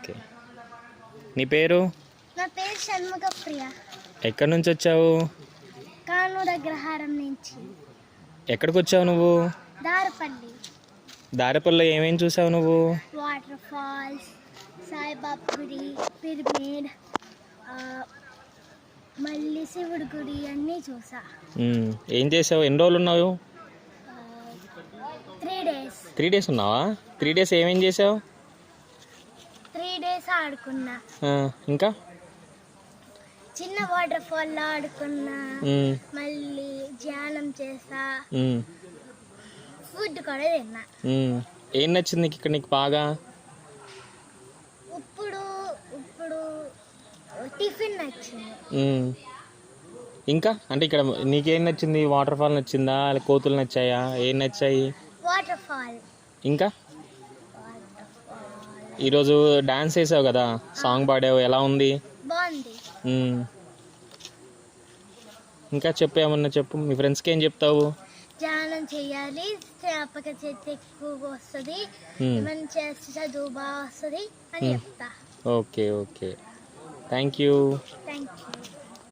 Okay. నీ పేరు? నా పేరు షణ్ముఖ ప్రియ. ఎక్కడి నుంచి వచ్చావు? కానూరు అగ్రహారం నుంచి. ఎక్కడికి వచ్చావు నువ్వు? దారపల్లి. దారిపల్లిలో ఏమేమి చూసావు నువ్వు? వాటర్ ఫాల్స్, సాయిబాబా గుడి, పిరమిడ్, మళ్ళీ శివుడి గుడి అన్నీ చూసా. ఏం చేసావు? ఎన్ని రోజులు ఉన్నావు? 3 days. 3 days ఉన్నావా? 3 days ఏమేం చేసావు? 3 days ఆడుకున్నా. ఇంకా చిన్న వాటర్ ఫాల్లో ఆడుకున్నా, మళ్ళీ ధ్యానం చేసా, ఫుడ్ కూడా తిన్నా. ఏం నచ్చింది నీకు ఇక్కడ నీకు బాగా? ఇప్పుడు టిఫిన్ నచ్చింది. ఇంకా అంటే ఇక్కడ నీకేం నచ్చింది? వాటర్ ఫాల్ నచ్చిందా, కోతులు నచ్చాయా, ఏం నచ్చాయి? Water fall. ఇంకా ఈరోజు డాన్స్ వేసావు కదా, సాంగ్ పాడావు, ఎలా ఉంది? బాగుంది. ఇంకా చెప్పు, ఏమన్నా చెప్పు. మీ ఫ్రెండ్స్కి ఏం చెప్తావు? ధ్యానం చేయాలి, జ్ఞాపక శక్తి ఎక్కువగా వస్తుంది, ఏమైనా చేస్తే చదువు బాగా వస్తుంది అని చెప్తా. ఓకే. Thank you.